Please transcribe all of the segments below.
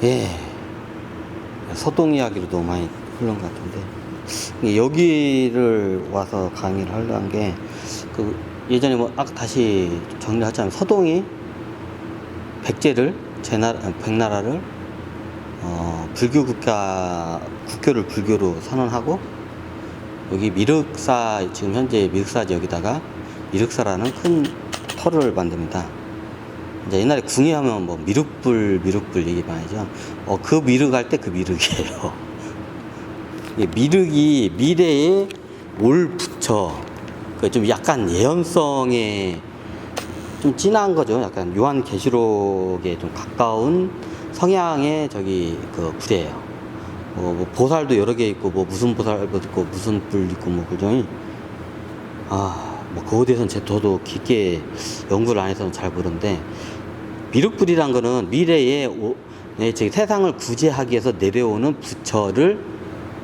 예, 서동 이야기로도 많이 흘른 것 같은데, 여기를 와서 강의를 하려는 게, 예전에 아까 다시 정리하자면, 서동이 백나라를, 불교 국교를 불교로 선언하고, 여기 미륵사, 지금 현재 미륵사 지역에다가 미륵사라는 큰 터를 만듭니다. 이제 옛날에 궁예하면 미륵불 얘기 많이 하죠. 그 미륵할 때 그 미륵이에요. 미륵이 미래에 올 부처, 좀 약간 예언성에 좀 진한 거죠. 약간 요한계시록에 좀 가까운 성향의 불이에요. 보살도 여러 개 있고, 무슨 보살도 있고, 무슨 불 있고, 그죠? 그거에 대해서는 저도 깊게 연구를 안 해서는 잘 모르는데, 미륵불이란 거는 미래에 세상을 구제하기 위해서 내려오는 부처를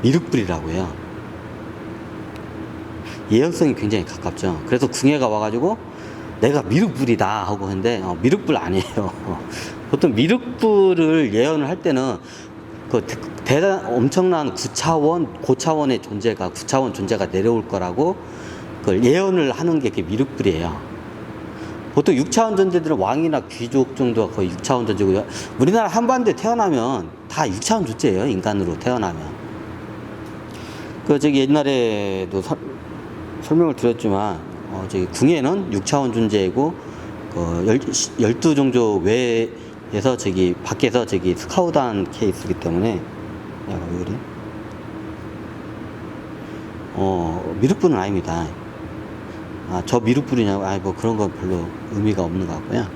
미륵불이라고 해요. 예언성이 굉장히 가깝죠. 그래서 궁예가 와가지고 내가 미륵불이다 하고 하는데, 미륵불 아니에요. 보통 미륵불을 예언을 할 때는 엄청난 고차원의 구차원 존재가 내려올 거라고 그걸 예언을 하는 게 미륵불이에요. 보통 6차원 존재들은 왕이나 귀족 정도가 거의 6차원 존재고요. 우리나라 한반도에 태어나면 다 6차원 존재예요. 인간으로 태어나면. 옛날에도 설명을 드렸지만, 궁예는 6차원 존재이고, 12종조 외에서 밖에서 스카우트한 케이스이기 때문에, 왜 그래? 미륵불은 아닙니다. 저 미륵불이냐고, 그런 건 별로 의미가 없는 것 같고요.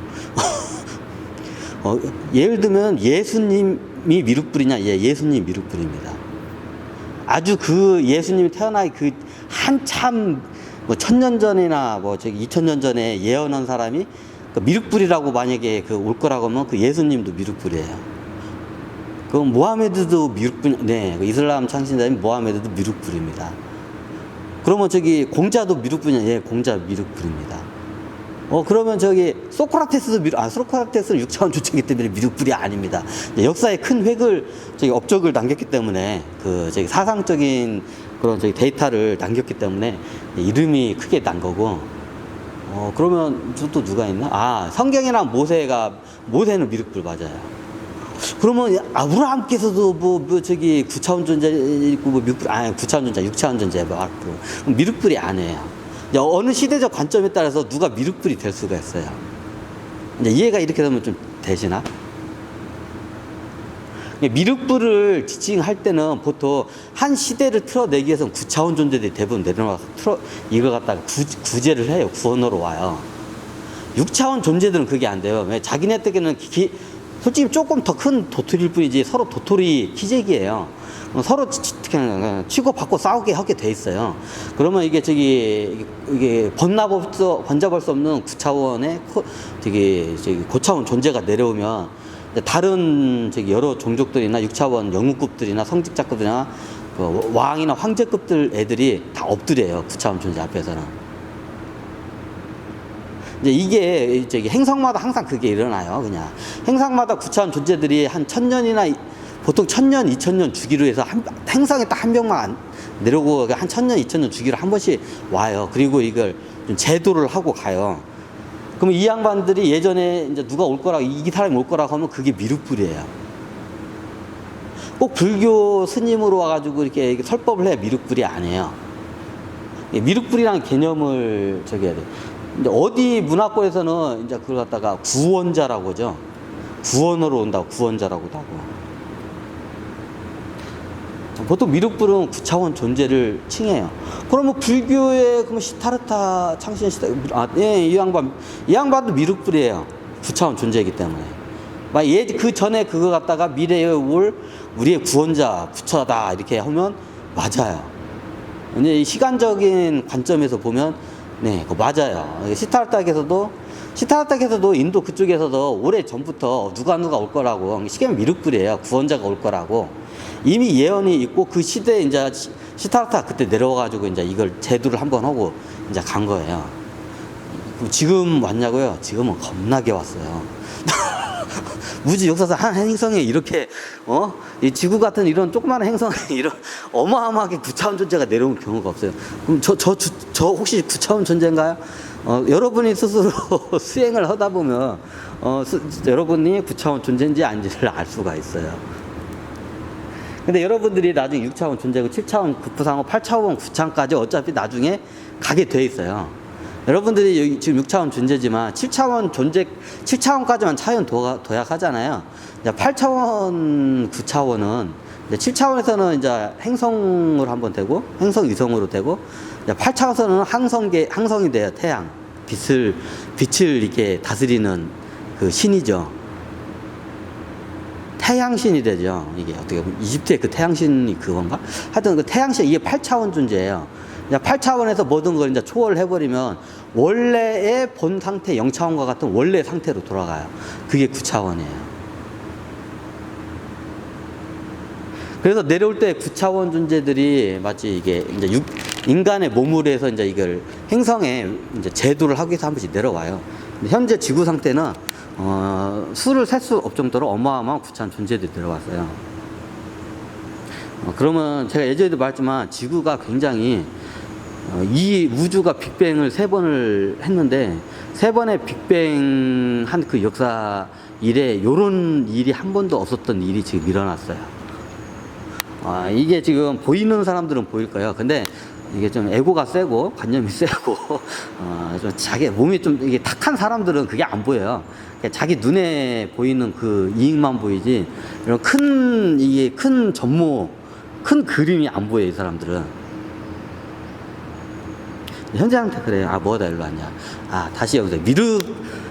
예를 들면, 예수님이 미륵불이냐? 예, 예수님 미륵불입니다. 아주 예수님이 태어나기 한참, 1000년 전이나 2000년 전에 예언한 사람이 미륵불이라고 만약에 올 거라고 하면 예수님도 미륵불이에요. 모하메드도 미륵불, 네, 이슬람 창신자인 모하메드도 미륵불입니다. 그러면 공자도 미륵불이냐? 예, 공자 미륵불입니다. 그러면 소크라테스도 소크라테스는 6차원 주체이기 때문에 미륵불이 아닙니다. 역사에 큰 업적을 남겼기 때문에, 사상적인 그런 데이터를 남겼기 때문에, 이름이 크게 난 거고, 그러면 또 누가 있나? 성경이랑 모세는 미륵불 맞아요. 그러면 아브라함께서도 9차원 존재 있고 미륵불 9차원 존재, 6차원 존재 미륵불이 아니에요. 어느 시대적 관점에 따라서 누가 미륵불이 될 수가 있어요. 이제 이해가 이렇게 되면 좀 되시나? 미륵불을 지칭할 때는 보통 한 시대를 틀어내기 위해서는 9차원 존재들이 대부분 내려놔서 이걸 갖다가 구제를 해요. 구원으로 와요. 6차원 존재들은 그게 안 돼요. 왜? 자기네 때에는 솔직히 조금 더 큰 도토리일 뿐이지 서로 도토리 키재기예요. 서로 그냥 치고받고 싸우게 하게 돼 있어요. 그러면 이게 번잡을 수 없는 9차원의 고차원 존재가 내려오면 다른 여러 종족들이나 6차원 영웅급들이나 성직자급들이나 왕이나 황제급들 애들이 다 엎드려요. 9차원 존재 앞에서는. 이게 행성마다 항상 그게 일어나요. 그냥 행성마다 9차원 존재들이 한 1000년이나 보통 1000년, 2000년 주기로 해서 행성에 딱 한 명만 내려오고 한 1000년, 2000년 주기로 한 번씩 와요. 그리고 이걸 좀 제도를 하고 가요. 그러면 이 양반들이 예전에 이제 누가 올 거라고, 이 사람이 올 거라고 하면 그게 미륵불이에요. 꼭 불교 스님으로 와가지고 이렇게 설법을 해 미륵불이 아니에요. 미륵불이라는 개념을 해야 돼. 이제 어디 문화권에서는 이제 그걸 갖다가 구원자라고 하죠. 구원으로 온다고, 구원자라고도 하고. 보통 미륵불은 9차원 존재를 칭해요. 그러면 불교의 시타르타 창신 시대, 이 양반도 미륵불이에요. 9차원 존재이기 때문에. 그 전에 그거 갖다가 미래에 올 우리의 구원자, 부처다, 이렇게 하면 맞아요. 근데 이 시간적인 관점에서 보면, 네, 그거 맞아요. 시타르타에서도 인도 그쪽에서도 오래 전부터 누가 올 거라고, 시계는 미륵불이에요. 구원자가 올 거라고. 이미 예언이 있고 그 시대에 이제 시타르타 그때 내려와가지고 이제 이걸 제도를 한번 하고 이제 간 거예요. 지금 왔냐고요? 지금은 겁나게 왔어요. 우주 역사상 한 행성에 이렇게, 이 지구 같은 이런 조그마한 행성에 이런 어마어마하게 9차원 존재가 내려온 경우가 없어요. 그럼 저 혹시 9차원 존재인가요? 여러분이 스스로 수행을 하다 보면, 여러분이 9차원 존재인지 아닌지를 알 수가 있어요. 근데 여러분들이 나중에 6차원 존재고 7차원 급부상호 8차원 9차원까지 어차피 나중에 가게 돼 있어요. 여러분들이 여기 지금 6차원 존재지만 7차원까지만 차원 도약하잖아요. 8차원, 9차원은 7차원에서는 이제 행성으로 한번 되고 행성 위성으로 되고 8차원에서는 항성이 돼요. 태양. 빛을 이렇게 다스리는 그 신이죠. 태양신이 되죠. 이게 어떻게 보면 이집트의 그 태양신이 그건가? 하여튼 그 태양신, 이게 8차원 존재예요. 8차원에서 모든 걸 이제 초월을 해버리면 원래의 본 상태, 0차원과 같은 원래 상태로 돌아가요. 그게 9차원이에요. 그래서 내려올 때 9차원 존재들이 마치 이게 이제 인간의 몸으로 해서 이제 이걸 행성에 이제 제도를 하기 위해서 한 번씩 내려와요. 근데 현재 지구 상태는 수를 셀 수 없을 정도로 어마어마한 9차원 존재들이 내려왔어요. 그러면 제가 예전에도 말했지만 지구가 굉장히 이 우주가 빅뱅을 3번을 했는데 3번의 빅뱅 한 그 역사 일에 요런 일이 한 번도 없었던 일이 지금 일어났어요. 이게 지금 보이는 사람들은 보일 거예요. 근데 이게 좀 에고가 세고 관념이 세고 좀 자기 몸이 좀 이게 탁한 사람들은 그게 안 보여요. 자기 눈에 보이는 그 이익만 보이지 이런 큰 전모, 큰 그림이 안 보여요. 이 사람들은. 현재한테 그래요. 뭐다 일로 왔냐. 다시 여기서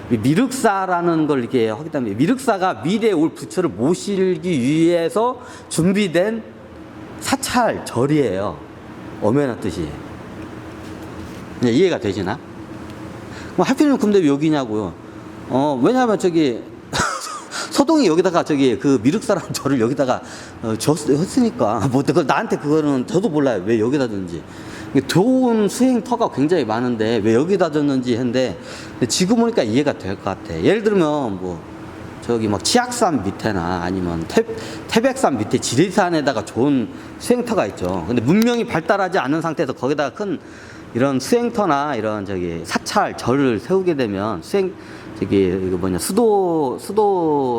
미륵사라는 걸 이렇게 하기 때문에 미륵사가 미래에 올 부처를 모시기 위해서 준비된 사찰 절이에요. 엄연한 뜻이. 이해가 되시나? 하필이면 근데 왜 여기냐고요. 왜냐하면 저기 소동이 여기다가 저기 그 미륵사라는 절을 여기다가 했으니까 그걸 나한테 그거는 저도 몰라요. 왜 여기다 뒀는지. 좋은 수행터가 굉장히 많은데 왜 여기다 뒀는지 했는데 지금 보니까 이해가 될 것 같아. 예를 들면 저기 치악산 밑에나 아니면 태백산 밑에 지리산에다가 좋은 수행터가 있죠. 근데 문명이 발달하지 않은 상태에서 거기다가 큰 이런 수행터나 이런 저기 사찰 절을 세우게 되면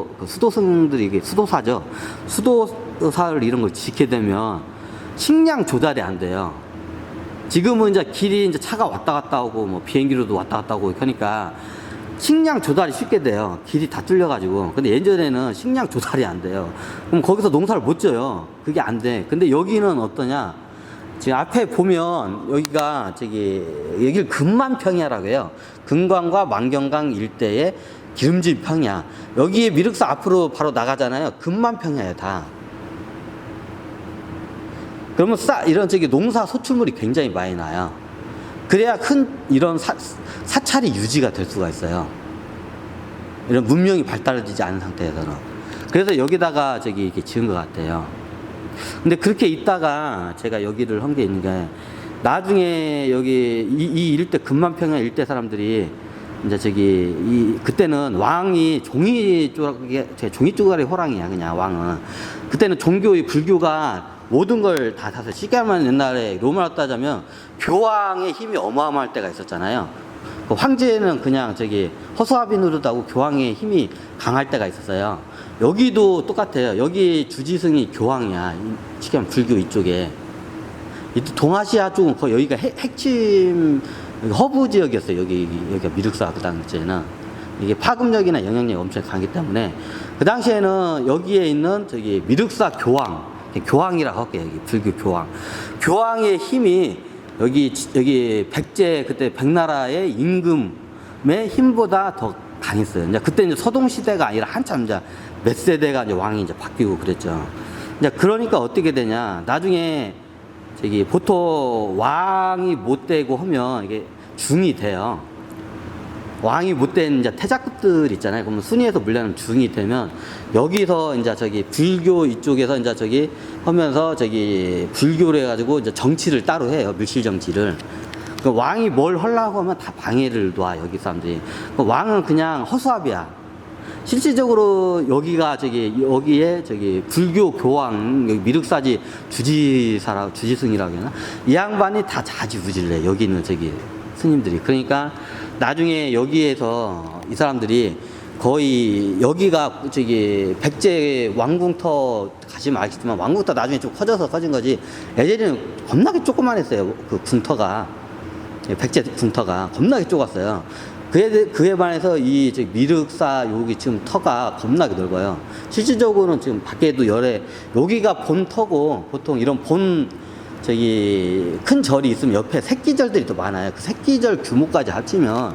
수도승들이 이게 수도사죠. 수도사를 이런 걸 짓게 되면 식량 조달이 안 돼요. 지금은 이제 길이 이제 차가 왔다 갔다 오고 비행기로도 왔다 갔다 오고 그러니까 식량 조달이 쉽게 돼요. 길이 다 뚫려가지고. 근데 예전에는 식량 조달이 안 돼요. 그럼 거기서 농사를 못 져요. 그게 안 돼. 근데 여기는 어떠냐? 지금 앞에 보면 여기를 금만평야라고 해요. 금강과 만경강 일대의 기름진 평야. 여기에 미륵사 앞으로 바로 나가잖아요. 금만평야예요, 다. 그러면 이런 농사 소출물이 굉장히 많이 나요. 그래야 이런 사찰이 유지가 될 수가 있어요. 이런 문명이 발달되지 않은 상태에서는. 그래서 여기다가 이렇게 지은 것 같아요. 근데 그렇게 있다가 제가 여기를 한 게 있는 게 나중에 여기 이 일대 금만평야 일대 사람들이 이제 그때는 왕이 종이 쪼가리 호랑이야, 그냥 왕은. 그때는 불교가 모든 걸 다 사서 쉽게 하면 옛날에 로마로 따자면 교황의 힘이 어마어마할 때가 있었잖아요. 그 황제는 그냥 허수아비 노릇하고 교황의 힘이 강할 때가 있었어요. 여기도 똑같아요. 여기 주지승이 교황이야. 쉽게 하면 불교 이쪽에. 동아시아 쪽은 거의 여기가 핵심 허브 지역이었어요. 여기가 미륵사 그 당시에는. 이게 파급력이나 영향력이 엄청 강하기 때문에 그 당시에는 여기에 있는 미륵사 교황이라고 할게요. 여기 불교 교황의 힘이 여기 백제 그때 백나라의 임금의 힘보다 더 강했어요. 그때 서동 시대가 아니라 한참 몇 세대가 왕이 바뀌고 그랬죠. 그러니까 어떻게 되냐? 나중에 보통 왕이 못 되고 하면 이게 중이 돼요. 왕이 못된 태자급들 있잖아요. 그러면 순위에서 물려는 중이 되면 여기서 불교 이쪽에서 하면서 불교를 해가지고 정치를 따로 해요. 밀실 정치를. 그 왕이 뭘 하려고 하면 다 방해를 놔, 여기 사람들이. 그 왕은 그냥 허수아비야. 실질적으로 여기가 여기에 불교 교황, 여기 미륵사지 주지승이라고 하나? 이 양반이 다 자지우질래. 여기 있는 스님들이. 그러니까 나중에 여기에서 이 사람들이 거의 여기가 백제 왕궁터 가시면 알겠지만 왕궁터 나중에 좀 커진 거지. 예전에는 겁나게 조그만했어요. 그 궁터가. 백제 궁터가 겁나게 좁았어요. 그에 반해서 이 미륵사 여기 지금 터가 겁나게 넓어요. 실질적으로는 지금 밖에도 여기가 본 터고 보통 이런 큰 절이 있으면 옆에 새끼절들이 더 많아요. 그 새끼절 규모까지 합치면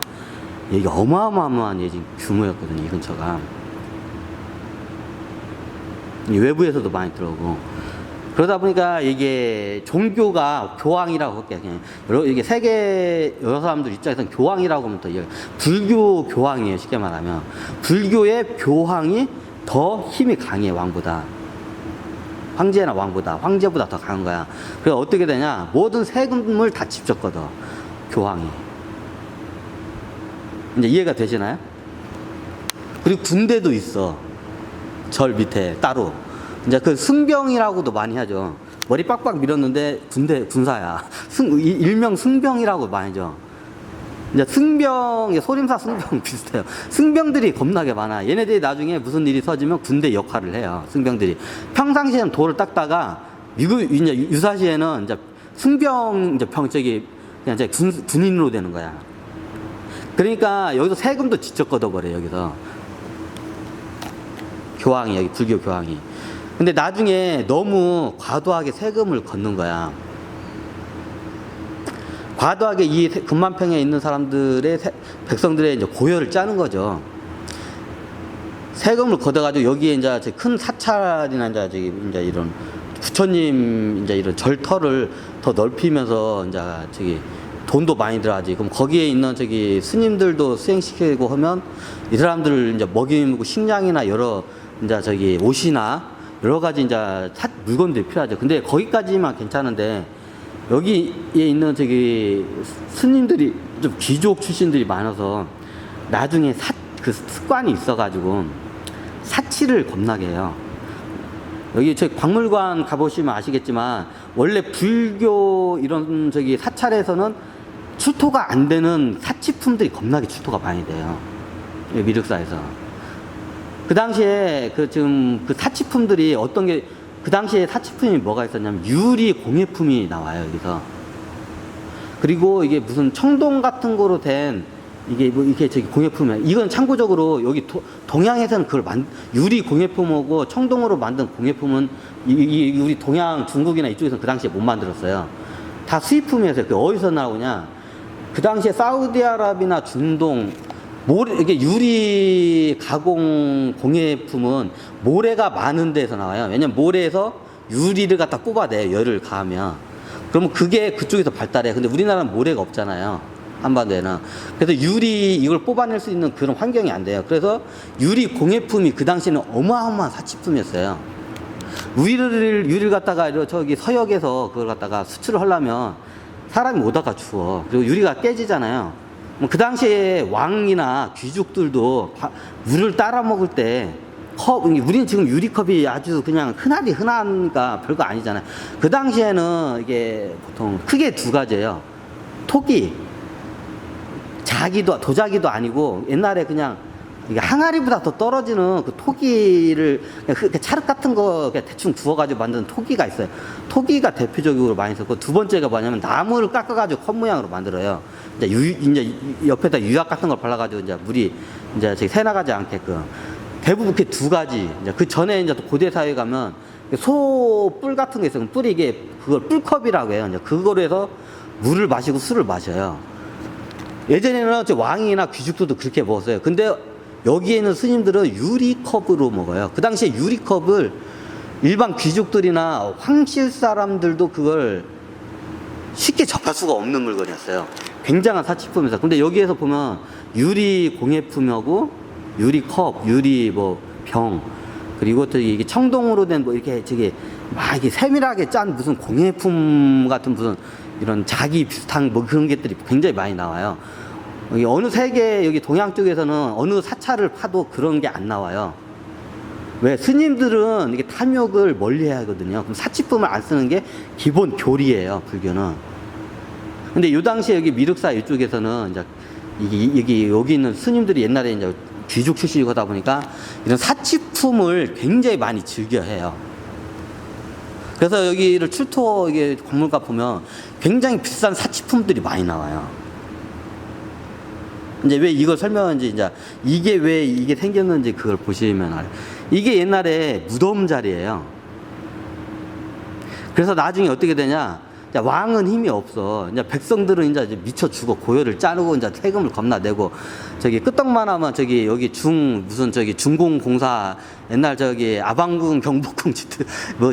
이게 어마어마한 규모였거든요, 이 근처가. 외부에서도 많이 들어오고. 그러다 보니까 이게 종교가 교황이라고 할게요. 이게 세계 여러 사람들 입장에서는 교황이라고 하면 또 불교 교황이에요, 쉽게 말하면. 불교의 교황이 더 힘이 강해, 왕보다. 황제나 왕보다, 황제보다 더 강한 거야. 그래서 어떻게 되냐? 모든 세금을 다 직접 걷어, 교황이. 이제 이해가 되시나요? 그리고 군대도 있어. 절 밑에 따로. 이제 그 승병이라고도 많이 하죠. 머리 빡빡 밀었는데 군사야. 일명 승병이라고 많이 하죠. 이제 소림사 승병 비슷해요. 승병들이 겁나게 많아. 얘네들이 나중에 무슨 일이 터지면 군대 역할을 해요. 승병들이. 평상시에는 돌을 닦다가 이제 유사시에는 이제 승병, 그냥 군인으로 되는 거야. 그러니까 여기서 세금도 직접 걷어버려, 여기서. 교황이, 여기 불교 교황이. 근데 나중에 너무 과도하게 세금을 걷는 거야. 과도하게 이 금만평에 있는 백성들의 이제 고열을 짜는 거죠. 세금을 걷어가지고 여기에 이제 큰 사찰이나 이제 이런 부처님 이제 이런 절터를 더 넓히면서 이제 돈도 많이 들어가지. 그럼 거기에 있는 스님들도 수행시키고 하면 이 사람들을 이제 먹이고 식량이나 여러 이제 옷이나 여러 가지 이제 물건들이 필요하죠. 근데 거기까지만 괜찮은데 여기에 있는 스님들이 좀 귀족 출신들이 많아서 나중에 그 습관이 있어가지고 사치를 겁나게 해요. 여기 박물관 가보시면 아시겠지만 원래 불교 이런 사찰에서는 출토가 안 되는 사치품들이 겁나게 출토가 많이 돼요. 미륵사에서. 그 당시에 지금 사치품들이 그 당시에 사치품이 뭐가 있었냐면 유리 공예품이 나와요, 여기서. 그리고 이게 무슨 청동 같은 거로 된 이게 공예품이에요. 이건 참고적으로 여기 동양에서는 유리 공예품하고 청동으로 만든 공예품은 우리 동양 중국이나 이쪽에서는 그 당시에 못 만들었어요. 다 수입품이었어요. 어디서 나오냐? 그 당시에 사우디아라비아나 중동 이게 유리 가공 공예품은 모래가 많은 데서 나와요. 왜냐면 모래에서 유리를 갖다 뽑아내요, 열을 가하면. 그러면 그게 그쪽에서 발달해. 근데 우리나라는 모래가 없잖아요, 한반도에는. 그래서 이걸 뽑아낼 수 있는 그런 환경이 안 돼요. 그래서 유리 공예품이 그 당시에는 어마어마한 사치품이었어요. 유리를 갖다가 서역에서 그걸 갖다가 수출을 하려면 사람이 오다가 죽어. 그리고 유리가 깨지잖아요. 그 당시에 왕이나 귀족들도 물을 따라 먹을 때 우리는 지금 유리컵이 아주 그냥 흔하니까 별거 아니잖아요. 그 당시에는 이게 보통 크게 두 가지예요. 토기, 도자기도 아니고 옛날에 그냥 이게 항아리보다 더 떨어지는 그 토기를 찰흙 같은 거 대충 구워가지고 만든 토기가 있어요. 토기가 대표적으로 많이 썼고, 두 번째가 뭐냐면 나무를 깎아가지고 컵 모양으로 만들어요. 이제 옆에다 유약 같은 걸 발라가지고 이제 물이 이제 새나가지 않게끔. 대부분 그 두 가지. 이제 그 전에 이제 또 고대 사회에 가면 소 뿔 같은 게 있어요. 뿔이 그걸 뿔컵이라고 해요. 이제 그거로 해서 물을 마시고 술을 마셔요. 예전에는 왕이나 귀족들도 그렇게 먹었어요. 근데 여기에 있는 스님들은 유리컵으로 먹어요. 그 당시에 유리컵을 일반 귀족들이나 황실 사람들도 그걸 쉽게 접할 수가 없는 물건이었어요. 굉장한 사치품이었어요. 근데 여기에서 보면 유리 공예품하고 유리컵, 병, 그리고 또 이게 청동으로 된 이렇게 이게 세밀하게 짠 무슨 공예품 같은 무슨 이런 자기 비슷한 그런 것들이 굉장히 많이 나와요. 여기 어느 세계, 여기 동양 쪽에서는 어느 사찰을 파도 그런 게 안 나와요. 왜? 스님들은 이게 탐욕을 멀리 해야 하거든요. 그럼 사치품을 안 쓰는 게 기본 교리예요, 불교는. 근데 요 당시에 여기 미륵사 이쪽에서는 이제 여기 있는 스님들이 옛날에 이제 귀족 출신이고 하다 보니까 이런 사치품을 굉장히 많이 즐겨 해요. 그래서 여기를 출토 이게 박물관 보면 굉장히 비싼 사치품들이 많이 나와요. 이제 왜 이걸 설명하는지 이제 이게 왜 이게 생겼는지 그걸 보시면 알아요. 이게 옛날에 무덤 자리예요. 그래서 나중에 어떻게 되냐? 왕은 힘이 없어. 이제 백성들은 이제 미쳐 죽어. 고열을 짜르고 이제 세금을 겁나 내고 저기 끄떡만 하면 저기 여기 무슨 저기 중공공사 옛날 저기 아방궁 경복궁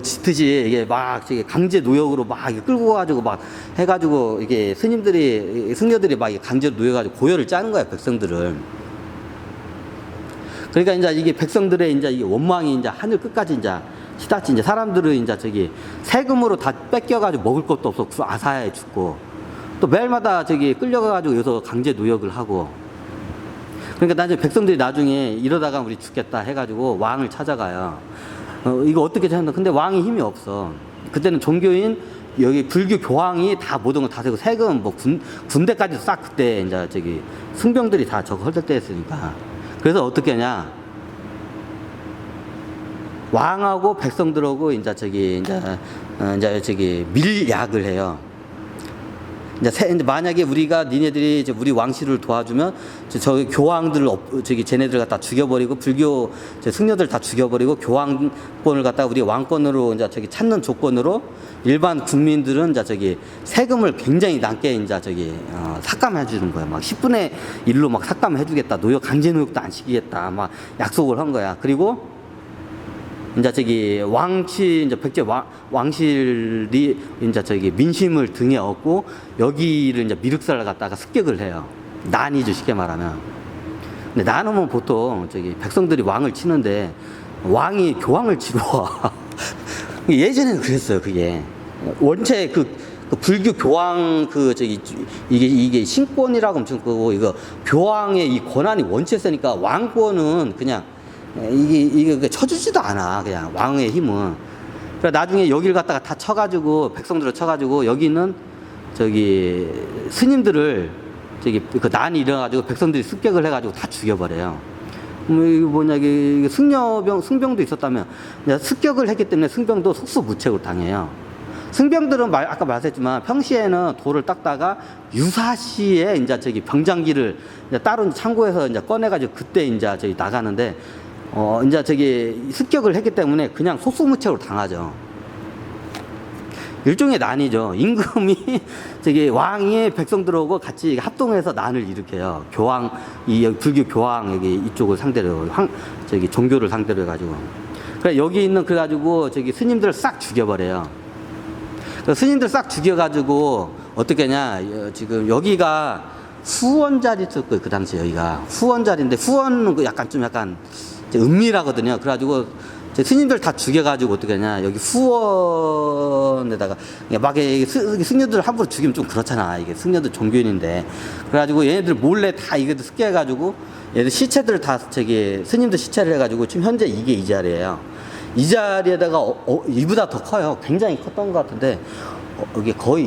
짓듯이 이게 막 저기 강제 노역으로 막 끌고 가지고 막 해가지고 이게 승려들이 막 강제로 노여가지고 고열을 짜는 거야, 백성들을. 그러니까 이제 이게 백성들의 이제 이 원망이 이제 하늘 끝까지 이제 시다치 이제 사람들은 이제 저기 세금으로 다 뺏겨가지고 먹을 것도 없어 아사에 죽고 또 매일마다 저기 끌려가가지고 여기서 강제 노역을 하고 그러니까 나중에 백성들이 나중에 이러다가 우리 죽겠다 해가지고 왕을 찾아가요. 이거 어떻게 찾는다? 근데 왕이 힘이 없어. 그때는 종교인 여기 불교 교황이 다 모든 걸 다 세고 세금 뭐 군대까지도 싹 그때 이제 저기 승병들이 다 저거 헐떡대 했으니까 그래서 어떻게 하냐? 왕하고 백성들하고 이제 저기 밀약을 해요. 이제 만약에 우리가 니네들이 이제 우리 왕실을 도와주면 저기 교황들을 쟤네들 갖다 죽여버리고 불교 승려들 다 죽여버리고 교황권을 갖다 우리 왕권으로 이제 저기 찾는 조건으로 일반 국민들은 이제 저기 세금을 굉장히 낮게 이제 저기 삭감해 주는 거야. 막 10분의 1로 막 삭감해 주겠다. 강제 노역도 안 시키겠다. 막 약속을 한 거야. 그리고 이제 저기 이제 백제 왕실이 이제 저기 민심을 등에 업고 여기를 이제 미륵사를 갖다가 습격을 해요. 난이죠, 쉽게 말하면. 근데 난하면 보통 저기 백성들이 왕을 치는데 왕이 교황을 치러 와. 예전에는 그랬어요, 그게. 원체 그 불교 교황 이게 신권이라고 엄청 끄고 이거 교황의 이 권한이 원체 세니까 왕권은 그냥 이게 쳐주지도 않아, 그냥 왕의 힘은. 그래 나중에 여기를 갖다가 다 쳐가지고 백성들을 쳐가지고 여기 있는 저기 스님들을 저기 그 난이 일어나가지고 백성들이 습격을 해가지고 다 죽여버려요. 이거 뭐냐 이게 승병도 있었다면 습격을 했기 때문에 승병도 속수무책으로 당해요. 승병들은 아까 말했지만 평시에는 돌을 닦다가 유사시에 이제 저기 병장기를 이제 따로 창고에서 이제 꺼내가지고 그때 이제 저기 나가는데. 이제 저기 습격을 했기 때문에 그냥 속수무책으로 당하죠. 일종의 난이죠. 임금이 저기 왕이 백성들하고 같이 합동해서 난을 일으켜요. 불교 교황 여기 이쪽을 상대로 저기 종교를 상대로 해가지고. 그래 여기 있는 그래가지고 저기 스님들을 싹 죽여버려요. 스님들 싹 죽여가지고 어떻게 하냐 지금 여기가 후원 자리였고 그 당시 여기가 후원 자리인데 후원은 약간 은밀하거든요. 그래가지고 스님들 다 죽여가지고 어떻게 하냐 여기 후원에다가 막 승려들 함부로 죽이면 좀 그렇잖아. 이게 승려들 종교인인데 그래가지고 얘네들 몰래 다 이게 습격해가지고 얘들 시체들 다 저기 스님들 시체를 해가지고 지금 현재 이게 이 자리예요. 이 자리에다가 이보다 더 커요. 굉장히 컸던 것 같은데 이게 거의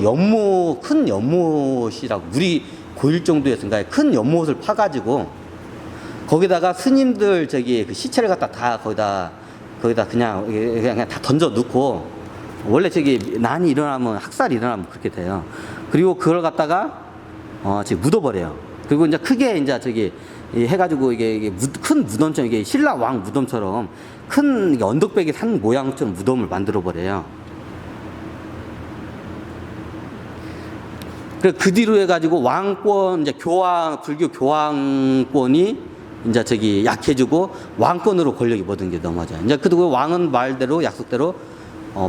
큰 연못이라고 우리 고일 정도였으니까 큰 연못을 파가지고 거기다가 스님들 저기 그 시체를 갖다 다 거기다 그냥 다 던져 넣고 원래 저기 난이 일어나면 학살이 일어나면 그렇게 돼요. 그리고 그걸 갖다가 지금 묻어버려요. 그리고 이제 크게 이제 저기 해가지고 이게 큰 무덤처럼 이게 신라 왕 무덤처럼 큰 언덕배기 산 모양처럼 무덤을 만들어 버려요. 그 뒤로 해가지고 왕권 이제 불교 교황권이 이제 저기 약해지고 왕권으로 권력이 모든 게 넘어져요. 이제 그리고 왕은 말대로 약속대로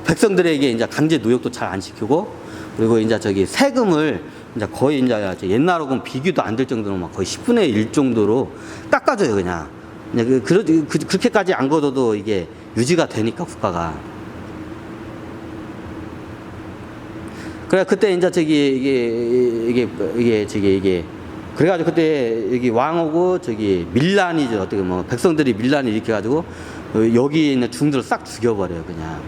백성들에게 이제 강제 노역도 잘 안 시키고 그리고 이제 저기 세금을 이제 거의 이제 옛날하고는 비교도 안 될 정도로 막 거의 10분의 1 정도로 깎아줘요, 그냥. 그렇게까지 안 걷어도 이게 유지가 되니까 국가가. 그래 그때 이제 저기 이게 그래가지고 그때 여기 왕하고 저기 밀란이죠. 어떻게 뭐 백성들이 밀란을 일으켜가지고 여기 있는 중들을 싹 죽여버려요, 그냥.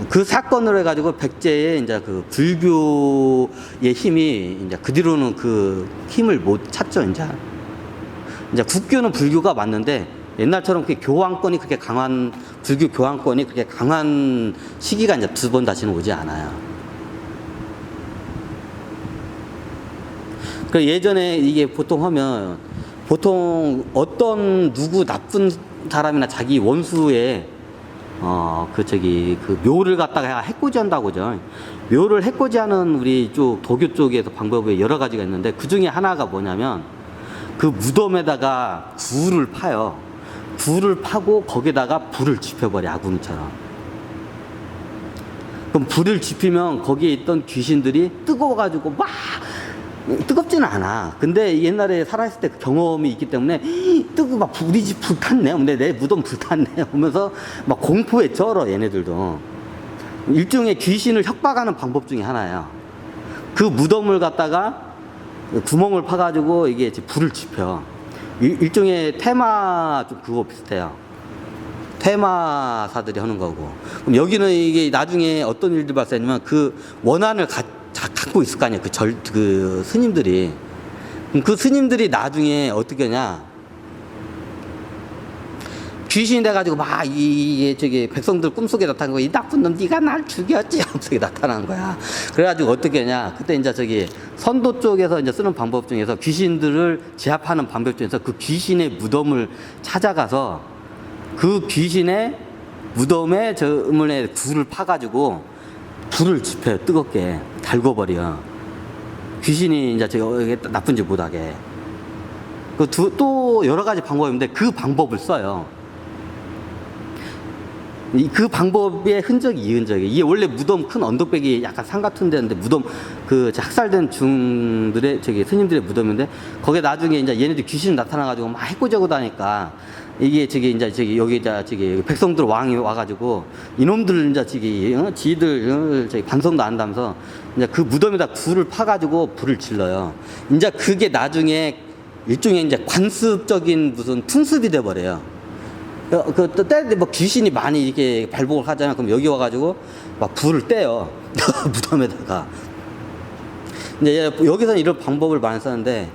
그 사건으로 해가지고 백제의 이제 그 불교의 힘이 이제 그 뒤로는 그 힘을 못 찾죠, 이제. 이제 국교는 불교가 맞는데 옛날처럼 그 교황권이 그렇게 강한, 불교 교황권이 그렇게 강한 시기가 이제 두 번 다시는 오지 않아요. 그 예전에 이게 보통 하면 보통 어떤 누구 나쁜 사람이나 자기 원수의 그 묘를 갖다가 해코지한다고 하죠. 묘를 해코지하는 우리 쪽 도교 쪽에서 방법이 여러 가지가 있는데 그 중에 하나가 뭐냐면 그 무덤에다가 굴을 파요. 굴을 파고 거기다가 불을 지펴버려, 아궁이처럼. 그럼 불을 지피면 거기에 있던 귀신들이 뜨거워가지고 막 뜨겁지는 않아. 근데 옛날에 살아있을 때 그 경험이 있기 때문에 막 우리 집 불탔네. 근데 내 무덤 불탔네. 하면서 막 공포에 쩔어, 얘네들도. 일종의 귀신을 협박하는 방법 중에 하나예요. 그 무덤을 갖다가 구멍을 파가지고 이게 불을 지펴. 일종의 테마 좀 그거 비슷해요. 테마사들이 하는 거고. 그럼 여기는 이게 나중에 어떤 일들이 발생하냐면 그 원한을 갖고 있을 거 아니에요. 그 스님들이. 그 스님들이 나중에 어떻게 하냐. 귀신이 돼가지고 막 저기 백성들 꿈속에 나타난 거야. 이 나쁜 놈, 네가 날 죽였지. 꿈속에 나타난 거야. 그래가지고 어떻게 하냐. 그때 이제 저기 선도 쪽에서 이제 쓰는 방법 중에서 귀신들을 제압하는 방법 중에서 그 귀신의 무덤을 찾아가서 그 귀신의 무덤에 저물에 굴을 파가지고 불을 지펴요. 뜨겁게 달궈버려. 귀신이 이제 저기 나쁜 짓 못하게. 또 여러 가지 방법이 있는데 그 방법을 써요. 그 방법의 흔적이 이 흔적이에요. 이게 원래 무덤 큰 언덕백이 약간 산 같은 데인데 무덤 그 학살된 중들의 저기 스님들의 무덤인데 거기에 나중에 이제 얘네들 귀신 나타나가지고 막 해코지하고 다니까 이게 저기 여기 저기 백성들 왕이 와가지고 이놈들 이제 지들 저기 반성도 안 한다면서 이제 그 무덤에다 굴을 파가지고 불을 질러요. 이제 그게 나중에 일종의 이제 관습적인 무슨 풍습이 돼버려요. 때때 뭐 귀신이 많이 이렇게 발복을 하잖아요. 그럼 여기 와가지고 막 불을 떼요. 무덤에다가. 이제 여기서는 이런 방법을 많이 쓰는데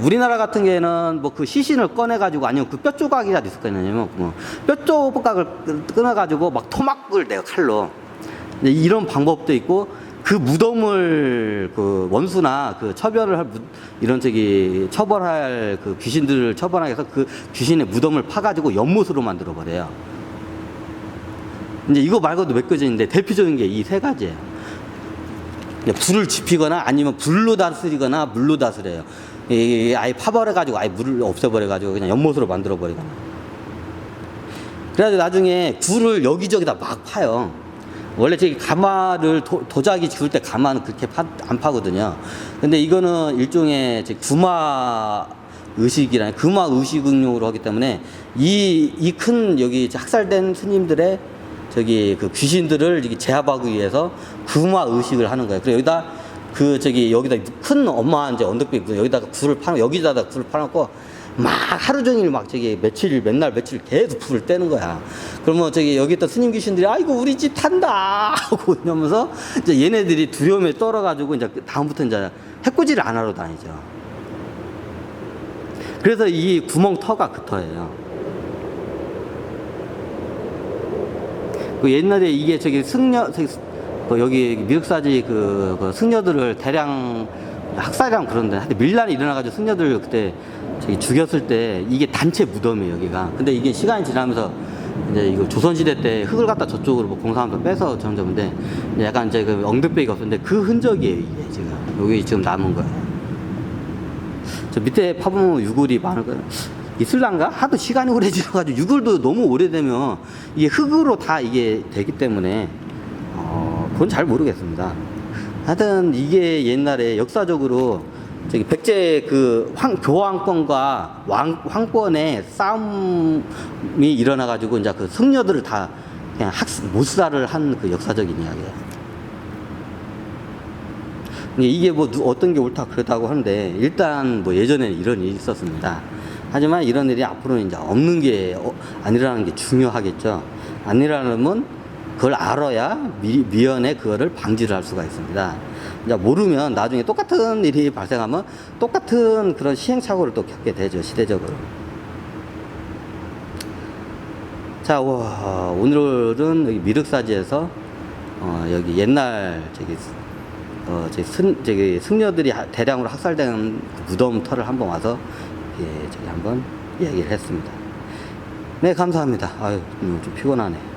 우리나라 같은 경우에는 뭐 그 시신을 꺼내가지고 아니면 그 뼈 조각이라도 있을 거냐면 뭐 뼈 조각을 끊어가지고 막 토막을 내요, 칼로. 이런 방법도 있고 그 무덤을 그 원수나 그 처벌을 할 이런 저기 처벌할 그 귀신들을 처벌하기 위해서 그 귀신의 무덤을 파가지고 연못으로 만들어 버려요. 이제 이거 말고도 몇 가지 있는데 대표적인 게 이 세 가지예요. 불을 지피거나 아니면 불로 다스리거나 물로 다스려요. 아예 파버려가지고 아예 물을 없애버려가지고 그냥 연못으로 만들어 버리거나. 그래가지고 나중에 굴을 여기저기다 막 파요. 원래 저기 가마를 도자기 지을 때 가마는 그렇게 안 파거든요. 근데 이거는 일종의 구마 의식이라는 금화 의식응용으로 하기 때문에 이 큰 여기 학살된 스님들의 저기 그 귀신들을 제압하기 위해서 금화 의식을 하는 거예요. 그래서 여기다 큰 엄마 이제 언덕백 여기다가 굴을 파는 여기다가 굴을 파놓고 막 하루 종일 막 맨날 며칠 계속 불을 떼는 거야. 그러면 여기 있던 스님 귀신들이 아이고 우리 집 탄다 하고 이러면서 이제 얘네들이 두려움에 떨어가지고 이제 다음부터 이제 해코지를 안 하러 다니죠. 그래서 이 구멍 터가 그 터예요. 그 옛날에 이게 여기 미륵사지 그 승려들을 대량 학살이랑 그런데 하여튼 밀란이 일어나가지고 승려들 그때 죽였을 때 이게 단체 무덤이에요, 여기가. 근데 이게 시간이 지나면서 이제 이거 조선시대 때 흙을 갖다 저쪽으로 뭐 공사하면서 빼서 점점인데 약간 이제 그 엉덩배기가 없었는데 그 흔적이에요, 이게 지금. 여기 지금 남은 거예요. 저 밑에 파보면 유골이 많을 거예요. 있을란가? 하도 시간이 오래 지나가지고 유골도 너무 오래되면 이게 흙으로 다 이게 되기 때문에 그건 잘 모르겠습니다. 하여튼 이게 옛날에 역사적으로 백제 교황권과 황권의 싸움이 일어나가지고 이제 그 승려들을 다 그냥 몰살을 한 그 역사적인 이야기예요. 이게 뭐 어떤 게 옳다 그러다고 하는데 일단 뭐 예전에 이런 일이 있었습니다. 하지만 이런 일이 앞으로는 이제 없는 게 안 일어나는 게 중요하겠죠. 안 일어나면 그걸 알아야 미연에 그거를 방지를 할 수가 있습니다. 이제 모르면 나중에 똑같은 일이 발생하면 똑같은 그런 시행착오를 또 겪게 되죠, 시대적으로. 자, 오늘은 여기 미륵사지에서 여기 옛날 저기 승려들이 대량으로 학살된 그 무덤터를 한번 와서 저기 한번 이야기를 했습니다. 네, 감사합니다. 아유, 좀 피곤하네.